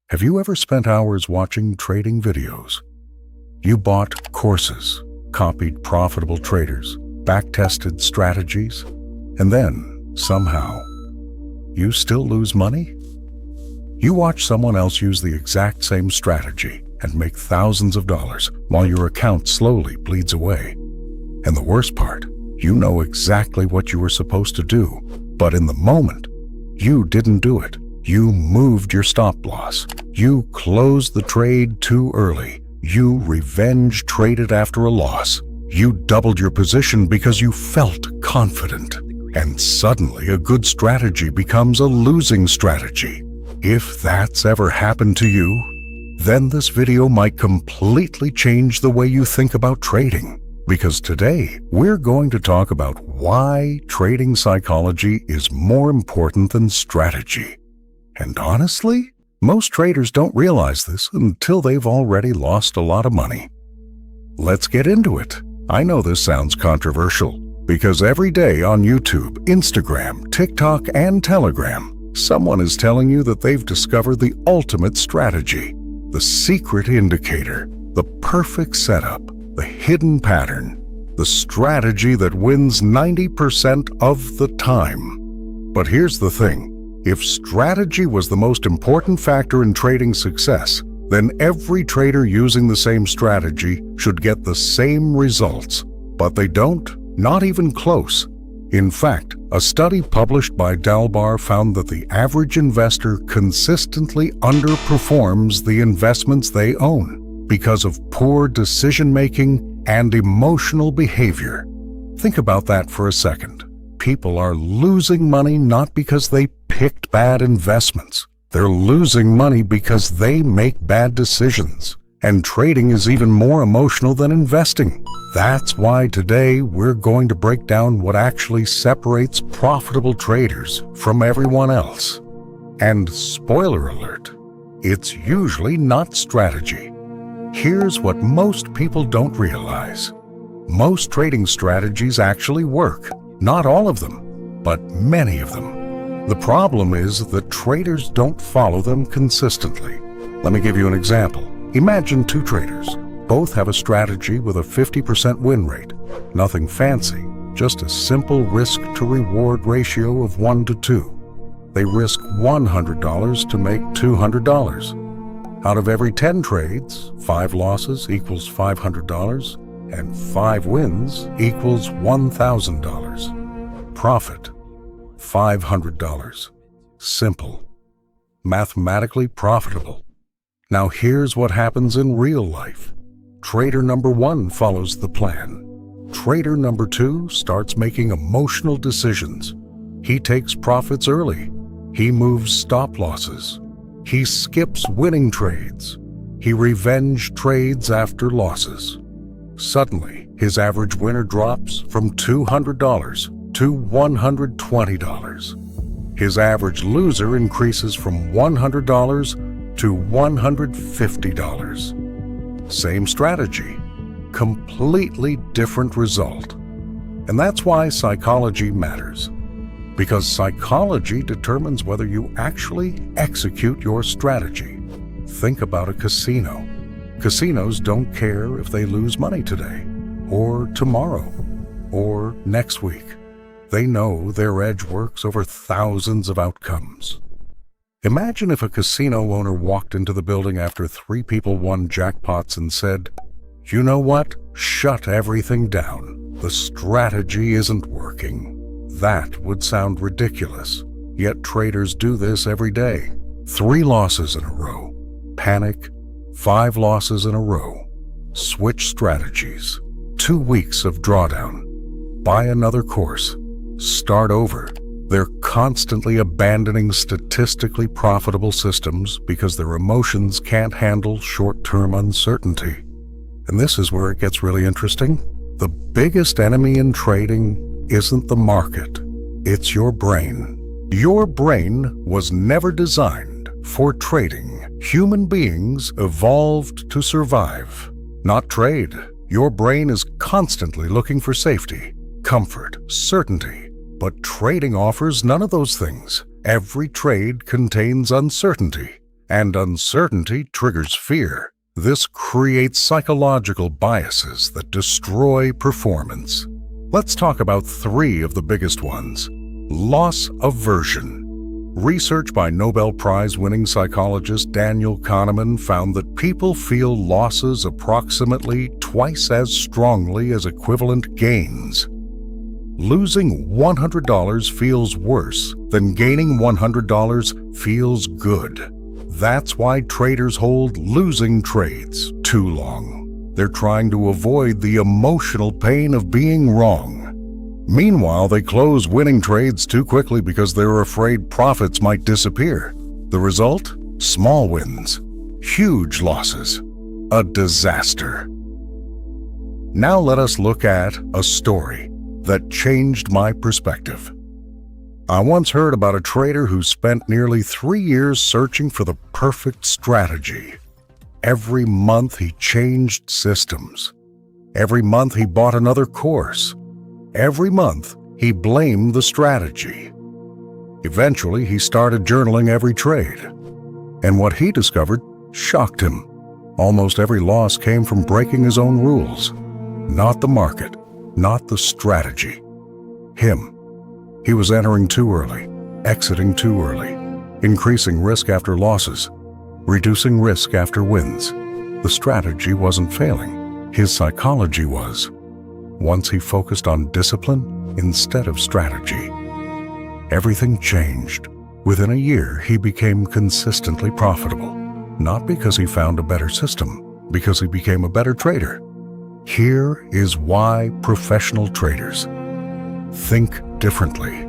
Have you ever spent hours watching trading videos? You bought courses, copied profitable traders, back-tested strategies, and then, somehow, you still lose money? You watch someone else use the exact same strategy and make thousands of dollars while your account slowly bleeds away. And the worst part, you know exactly what you were supposed to do, but in the moment, you didn't do it. You moved your stop loss. You closed the trade too early. You revenge traded after a loss. You doubled your position because you felt confident. And suddenly a good strategy becomes a losing strategy. If that's ever happened to you, then this video might completely change the way you think about trading. Because today, we're going to talk about why trading psychology is more important than strategy. And honestly, most traders don't realize this until they've already lost a lot of money. Let's get into it. I know this sounds controversial, because every day on YouTube, Instagram, TikTok, and Telegram, someone is telling you that they've discovered the ultimate strategy, the secret indicator, the perfect setup, the hidden pattern, the strategy that wins 90% of the time. But here's the thing. If strategy was the most important factor in trading success, then every trader using the same strategy should get the same results. But they don't, not even close. In fact, a study published by Dalbar found that the average investor consistently underperforms the investments they own because of poor decision-making and emotional behavior. Think about that for a second. People are losing money not because they picked bad investments. They're losing money because they make bad decisions. And trading is even more emotional than investing. That's why today we're going to break down what actually separates profitable traders from everyone else. And spoiler alert, it's usually not strategy. Here's what most people don't realize. Most trading strategies actually work. Not all of them, but many of them. The problem is that traders don't follow them consistently. Let me give you an example. Imagine two traders. Both have a strategy with a 50% win rate. Nothing fancy, just a simple risk-to-reward ratio of 1 to 2. They risk $100 to make $200. Out of every 10 trades, 5 losses equals $500, and 5 wins equals $1,000. Profit, $500. Simple. Mathematically profitable. Now here's what happens in real life. Trader number 1 follows the plan. Trader number 2 starts making emotional decisions. He takes profits early. He moves stop losses. He skips winning trades. He revenge trades after losses. Suddenly, his average winner drops from $200 to $120. His average loser increases from $100 to $150. Same strategy, completely different result. And that's why psychology matters. Because psychology determines whether you actually execute your strategy. Think about a casino. Casinos don't care if they lose money today, or tomorrow, or next week. They know their edge works over thousands of outcomes. Imagine if a casino owner walked into the building after 3 people won jackpots and said, "You know what? Shut everything down. The strategy isn't working." That would sound ridiculous. Yet traders do this every day. 3 losses in a row. Panic. 5 losses in a row. Switch strategies. 2 weeks of drawdown. Buy another course. Start over. They're constantly abandoning statistically profitable systems because their emotions can't handle short-term uncertainty. And this is where it gets really interesting. The biggest enemy in trading isn't the market. It's your brain. Your brain was never designed for trading. Human beings evolved to survive, not trade. Your brain is constantly looking for safety, comfort, certainty. But trading offers none of those things. Every trade contains uncertainty. And uncertainty triggers fear. This creates psychological biases that destroy performance. Let's talk about 3 of the biggest ones. Loss aversion. Research by Nobel Prize-winning psychologist Daniel Kahneman found that people feel losses approximately twice as strongly as equivalent gains. Losing $100 feels worse than gaining $100 feels good. That's why traders hold losing trades too long. They're trying to avoid the emotional pain of being wrong. Meanwhile, they close winning trades too quickly because they're afraid profits might disappear. The result? Small wins, huge losses, a disaster. Now let us look at a story that changed my perspective. I once heard about a trader who spent nearly 3 years searching for the perfect strategy. Every month he changed systems. Every month he bought another course. Every month he blamed the strategy. Eventually he started journaling every trade. And what he discovered shocked him. Almost every loss came from breaking his own rules. Not the market, not the strategy. Him. He was entering too early, exiting too early, increasing risk after losses, reducing risk after wins. The strategy wasn't failing. His psychology was. Once he focused on discipline instead of strategy, everything changed. Within a year, he became consistently profitable. Not because he found a better system, because he became a better trader. Here is why professional traders think differently.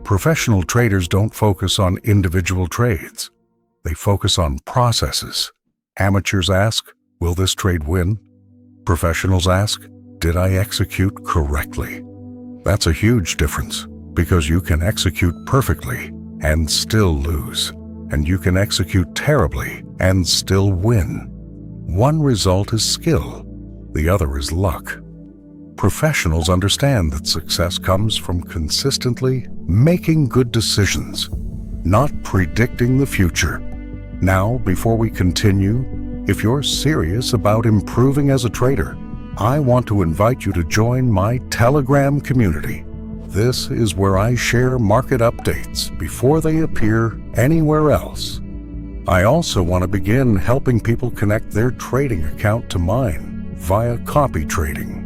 Professional traders don't focus on individual trades. They focus on processes. Amateurs ask, will this trade win? Professionals ask, did I execute correctly? That's a huge difference, because you can execute perfectly and still lose, and you can execute terribly and still win. One result is skill, the other is luck. Professionals understand that success comes from consistently making good decisions, not predicting the future. Now, before we continue, if you're serious about improving as a trader, I want to invite you to join my Telegram community. This is where I share market updates before they appear anywhere else. I also want to begin helping people connect their trading account to mine via copy trading.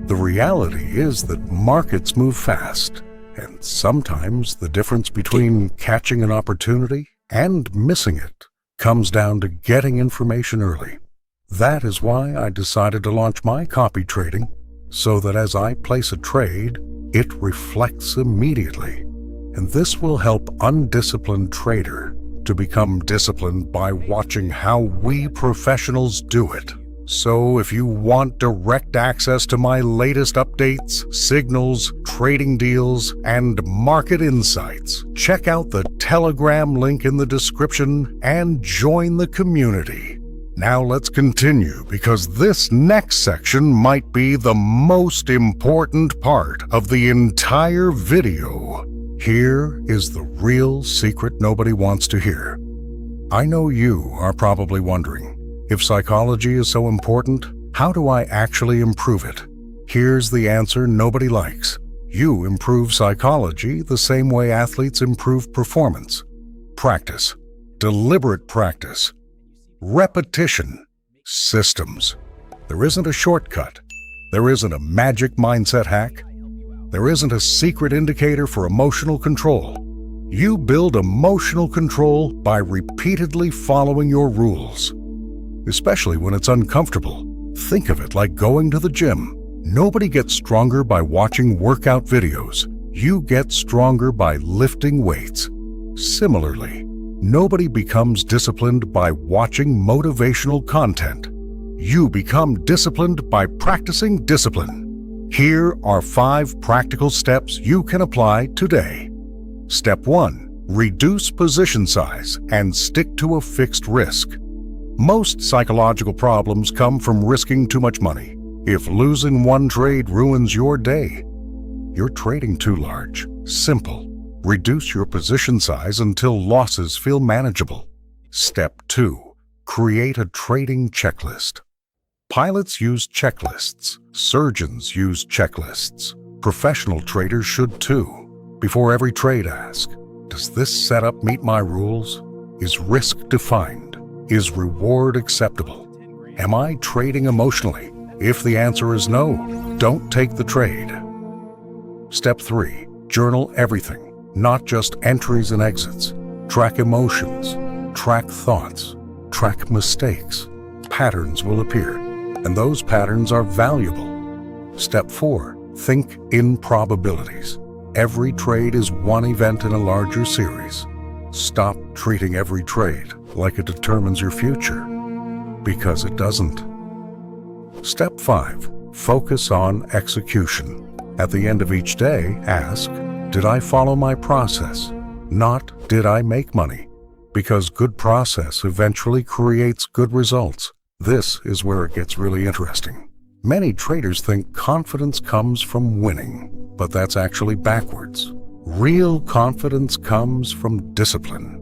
The reality is that markets move fast, and sometimes the difference between catching an opportunity and missing it comes down to getting information early. That is why I decided to launch my copy trading, so that as I place a trade, it reflects immediately. And this will help undisciplined trader to become disciplined by watching how we professionals do it. So if you want direct access to my latest updates, signals, trading deals, and market insights, check out the Telegram link in the description and join the community. Now let's continue, because this next section might be the most important part of the entire video. Here is the real secret nobody wants to hear. I know you are probably wondering, if psychology is so important, how do I actually improve it? Here's the answer nobody likes. You improve psychology the same way athletes improve performance. Practice. Deliberate practice. Repetition. Systems. There isn't a shortcut. There isn't a magic mindset hack. There isn't a secret indicator for emotional control. You build emotional control by repeatedly following your rules. Especially when it's uncomfortable. Think of it like going to the gym. Nobody gets stronger by watching workout videos. You get stronger by lifting weights. Similarly, nobody becomes disciplined by watching motivational content. You become disciplined by practicing discipline. Here are 5 practical steps you can apply today. Step 1. Reduce position size and stick to a fixed risk. Most psychological problems come from risking too much money. If losing one trade ruins your day, you're trading too large. Simple. Reduce your position size until losses feel manageable. Step 2. Create a trading checklist. Pilots use checklists. Surgeons use checklists. Professional traders should too. Before every trade, ask, does this setup meet my rules? Is risk defined? Is reward acceptable? Am I trading emotionally? If the answer is no, don't take the trade. Step 3. Journal everything, not just entries and exits. Track emotions, track thoughts, track mistakes. Patterns will appear, and those patterns are valuable. Step 4. Think in probabilities. Every trade is one event in a larger series. Stop treating every trade like it determines your future, because it doesn't. Step 5. Focus on execution. At the end of each day, ask, did I follow my process? Not, did I make money? Because good process eventually creates good results. This is where it gets really interesting. Many traders think confidence comes from winning, but that's actually backwards. Real confidence comes from discipline.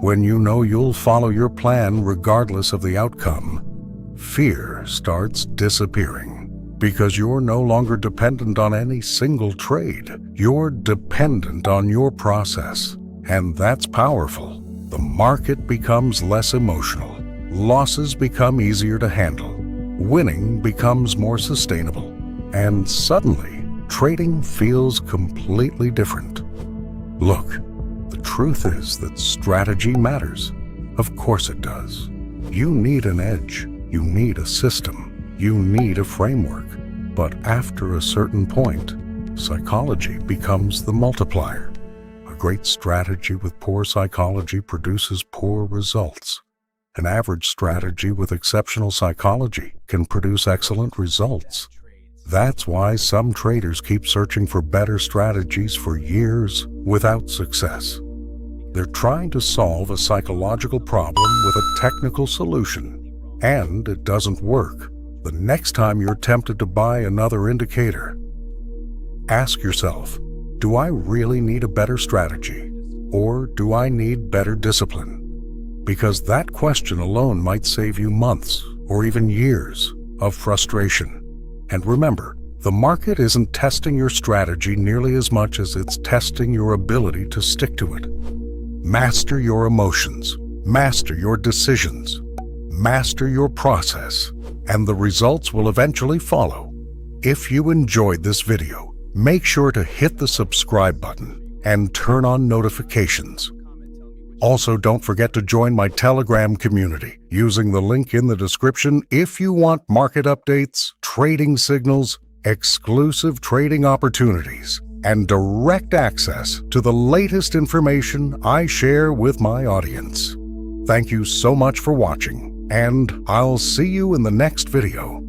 When you know you'll follow your plan regardless of the outcome, fear starts disappearing. Because you're no longer dependent on any single trade. You're dependent on your process. And that's powerful. The market becomes less emotional. Losses become easier to handle. Winning becomes more sustainable. And suddenly, trading feels completely different. Look, the truth is that strategy matters. Of course it does. You need an edge. You need a system. You need a framework. But after a certain point, psychology becomes the multiplier. A great strategy with poor psychology produces poor results. An average strategy with exceptional psychology can produce excellent results. That's why some traders keep searching for better strategies for years without success. They're trying to solve a psychological problem with a technical solution, and it doesn't work. The next time you're tempted to buy another indicator, ask yourself, do I really need a better strategy, or do I need better discipline? Because that question alone might save you months or even years of frustration. And remember, the market isn't testing your strategy nearly as much as it's testing your ability to stick to it. Master your emotions, master your decisions, master your process, and the results will eventually follow. If you enjoyed this video, make sure to hit the subscribe button and turn on notifications. Also, don't forget to join my Telegram community using the link in the description if you want market updates, trading signals, exclusive trading opportunities, and direct access to the latest information I share with my audience. Thank you so much for watching, and I'll see you in the next video.